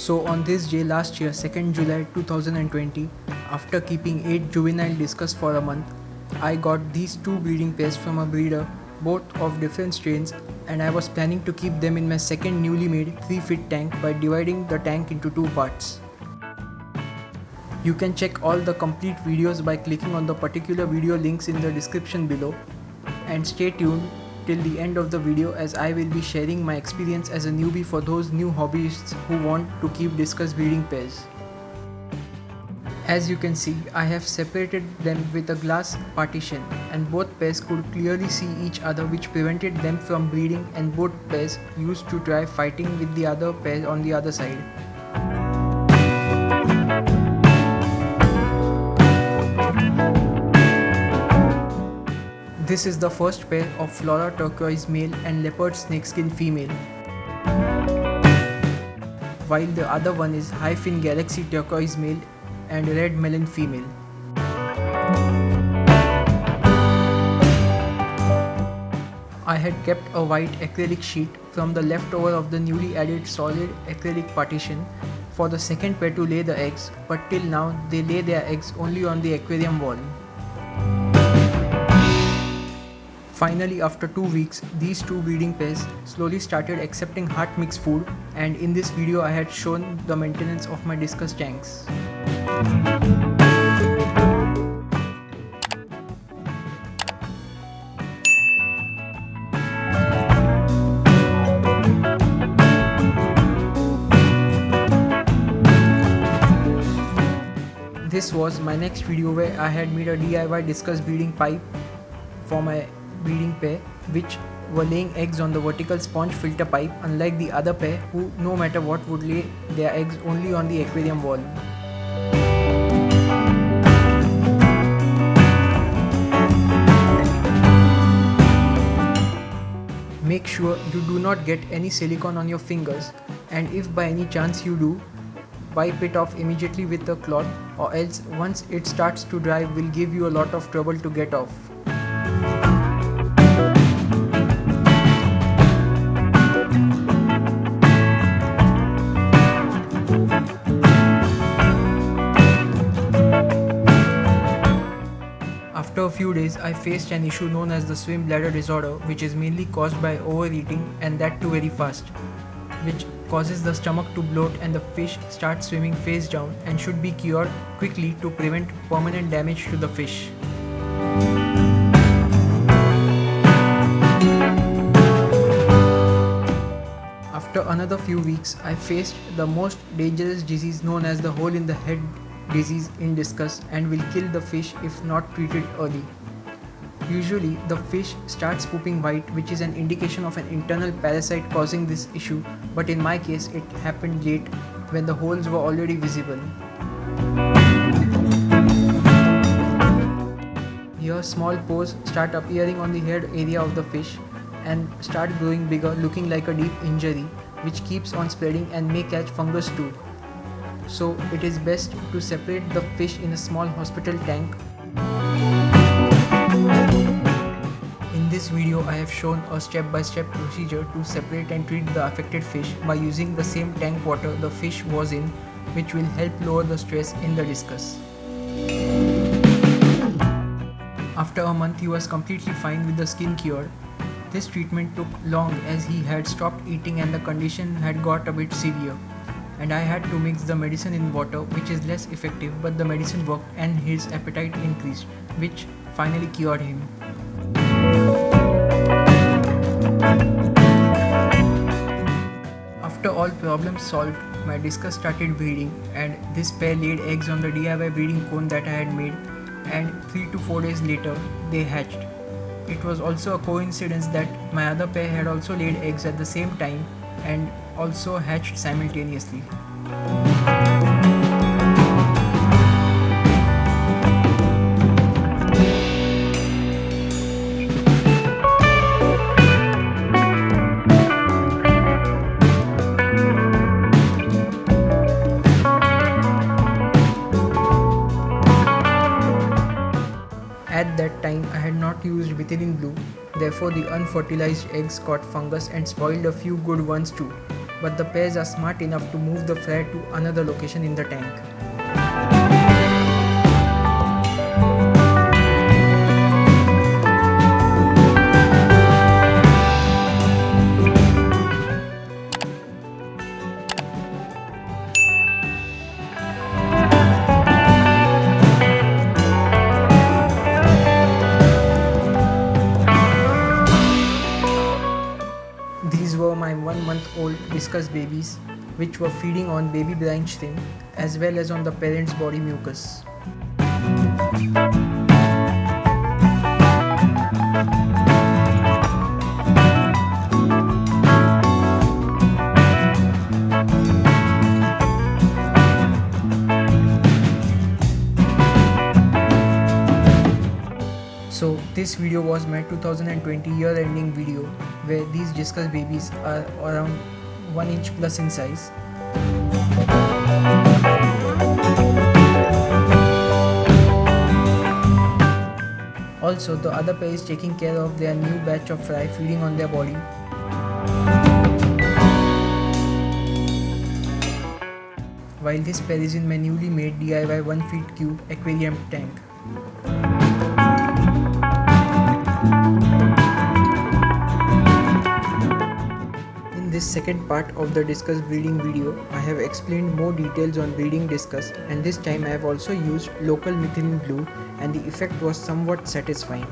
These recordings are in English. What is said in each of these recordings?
So on this day last year, 2nd July 2020, after keeping 8 juvenile discus for a month, I got these 2 breeding pairs from a breeder, both of different strains, and I was planning to keep them in my second newly made 3-feet tank by dividing the tank into 2 parts. You can check all the complete videos by clicking on the particular video links in the description below, and stay tuned till the end of the video as I will be sharing my experience as a newbie for those new hobbyists who want to keep discus breeding pairs. As you can see, I have separated them with a glass partition, and both pairs could clearly see each other, which prevented them from breeding, and both pairs used to try fighting with the other pair on the other side. This is the first pair of Flora turquoise male and leopard snakeskin female, while the other one is high fin galaxy turquoise male and red melon female. I had kept a white acrylic sheet from the leftover of the newly added solid acrylic partition for the second pair to lay the eggs, but till now they lay their eggs only on the aquarium wall. Finally, after 2 weeks, these 2 breeding pairs slowly started accepting heart mix food, and in this video I had shown the maintenance of my discus tanks. This was my next video where I had made a DIY discus breeding pipe for my breeding pair, which were laying eggs on the vertical sponge filter pipe, unlike the other pair who no matter what would lay their eggs only on the aquarium wall. Make sure you do not get any silicone on your fingers, and if by any chance you do, wipe it off immediately with a cloth, or else once it starts to dry will give you a lot of trouble to get off. After a few days, I faced an issue known as the swim bladder disorder, which is mainly caused by overeating, and that too very fast, which causes the stomach to bloat and the fish starts swimming face down, and should be cured quickly to prevent permanent damage to the fish. After another few weeks, I faced the most dangerous disease known as the hole in the head disease in discus, and will kill the fish if not treated early. Usually, the fish starts pooping white, which is an indication of an internal parasite causing this issue, but in my case it happened late when the holes were already visible. Here small pores start appearing on the head area of the fish and start growing bigger, looking like a deep injury, which keeps on spreading and may catch fungus too. So it is best to separate the fish in a small hospital tank. In this video I have shown a step-by-step procedure to separate and treat the affected fish by using the same tank water the fish was in, which will help lower the stress in the discus. After a month he was completely fine with the skin cured. This treatment took long as he had stopped eating and the condition had got a bit severe, and I had to mix the medicine in water, which is less effective, but the medicine worked and his appetite increased, which finally cured him. After all problems solved, my discus started breeding, and this pair laid eggs on the DIY breeding cone that I had made, and 3 to 4 days later they hatched. It was also a coincidence that my other pair had also laid eggs at the same time and also hatched simultaneously. At that time I had not used methylene blue, therefore the unfertilized eggs caught fungus and spoiled a few good ones too. but the pairs are smart enough to move the flare to another location in the tank. These were my 1-month-old Discus babies, which were feeding on baby brine shrimp as well as on the parent's body mucus. So this video was my 2020 year ending video where these Discus babies are around 1 inch plus in size. Also, the other pair is taking care of their new batch of fry feeding on their body. While this pair is in my newly made DIY 1 feet cube aquarium tank. In this second part of the Discus breeding video, I have explained more details on breeding Discus, and this time I have also used local methylene blue and the effect was somewhat satisfying.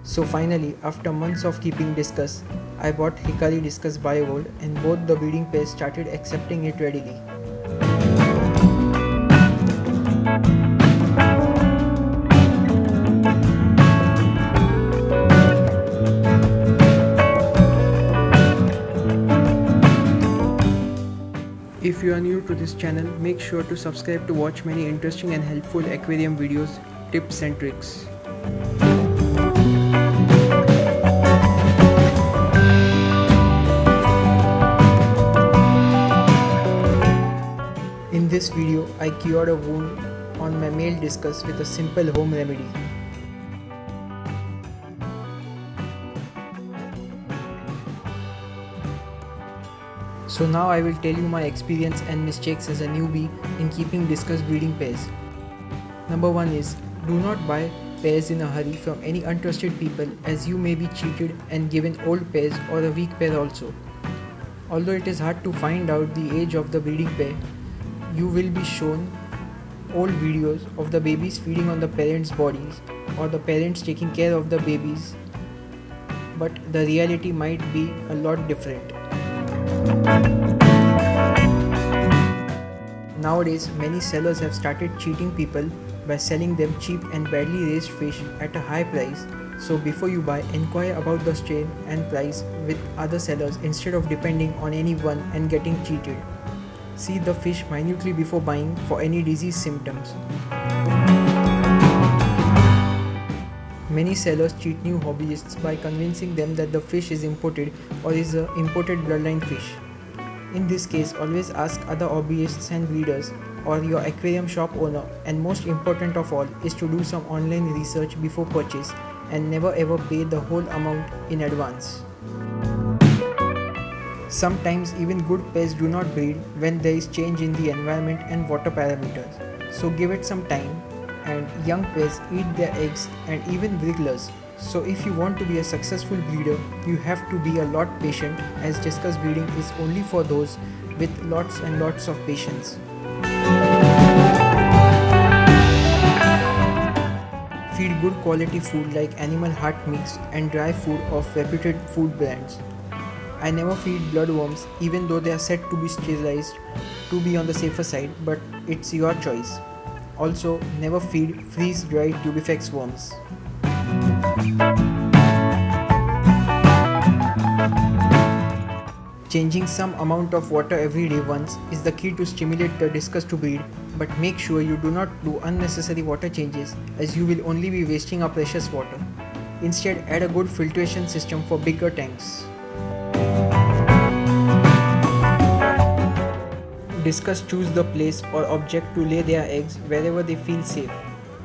So finally, after months of keeping Discus, I bought Hikari Discus Biogold and both the breeding pairs started accepting it readily. If you are new to this channel, make sure to subscribe to watch many interesting and helpful aquarium videos, tips and tricks. In this video, I cured a wound on my male Discus with a simple home remedy. So now I will tell you my experience and mistakes as a newbie in keeping Discus breeding pairs. Number 1 is, do not buy pairs in a hurry from any untrusted people, as you may be cheated and given old pairs or a weak pair also. Although it is hard to find out the age of the breeding pair, you will be shown old videos of the babies feeding on the parents' bodies or the parents taking care of the babies, but the reality might be a lot different. Nowadays, many sellers have started cheating people by selling them cheap and badly raised fish at a high price. So before you buy, inquire about the strain and price with other sellers instead of depending on any one and getting cheated. See the fish minutely before buying for any disease symptoms. Many sellers cheat new hobbyists by convincing them that the fish is imported or is an imported bloodline fish. In this case, always ask other hobbyists and breeders or your aquarium shop owner, and most important of all is to do some online research before purchase and never ever pay the whole amount in advance. Sometimes even good pairs do not breed when there is change in the environment and water parameters, so give it some time, and young pairs eat their eggs and even wrigglers. So if you want to be a successful breeder, you have to be a lot patient, as Discus breeding is only for those with lots and lots of patience. Feed good quality food like animal heart mix and dry food of reputed food brands. I never feed bloodworms even though they are said to be sterilized to be on the safer side, but it's your choice. Also, never feed freeze-dried tubifex worms. Changing some amount of water every day once is the key to stimulate the discus to breed, but make sure you do not do unnecessary water changes as you will only be wasting our precious water. Instead, add a good filtration system for bigger tanks. Discus choose the place or object to lay their eggs wherever they feel safe.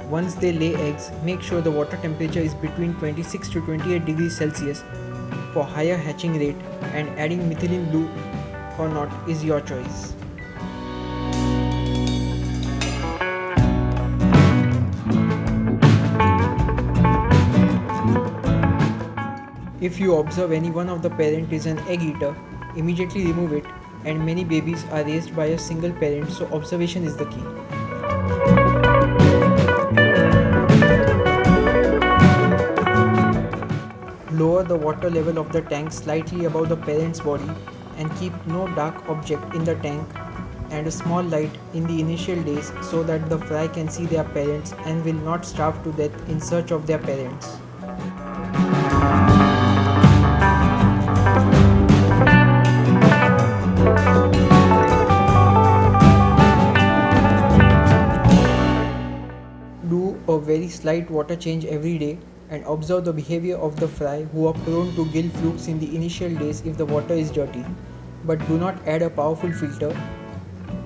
Once they lay eggs, make sure the water temperature is between 26 to 28 degrees Celsius for higher hatching rate, and adding methylene blue or not is your choice. If you observe any one of the parent is an egg eater, immediately remove it, and many babies are raised by a single parent, so observation is the key. Lower the water level of the tank slightly above the parent's body and keep no dark object in the tank and a small light in the initial days so that the fry can see their parents and will not starve to death in search of their parents. Do a very slight water change every day and observe the behavior of the fry who are prone to gill flukes in the initial days if the water is dirty. But do not add a powerful filter,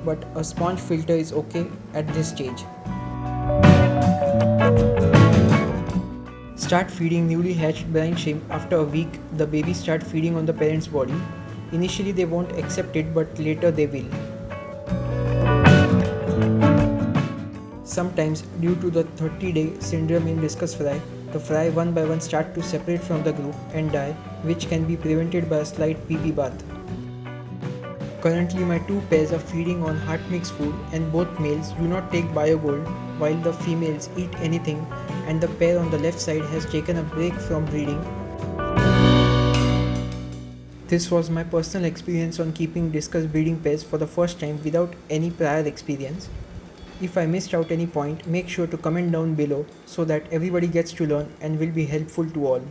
but a sponge filter is okay at this stage. Start feeding newly hatched brine shrimp after a week. The babies start feeding on the parent's body. Initially they won't accept it, but later they will. Sometimes, due to the 30-day syndrome in discus fry, the fry one by one start to separate from the group and die, which can be prevented by a slight pee-pee bath. Currently my two pairs are feeding on heart mix food and both males do not take BioGold while the females eat anything, and the pair on the left side has taken a break from breeding. This was my personal experience on keeping discus breeding pairs for the first time without any prior experience. If I missed out any point, make sure to comment down below so that everybody gets to learn and will be helpful to all.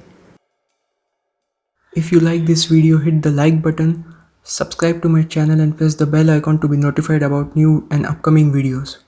If you like this video, hit the like button, subscribe to my channel and press the bell icon to be notified about new and upcoming videos.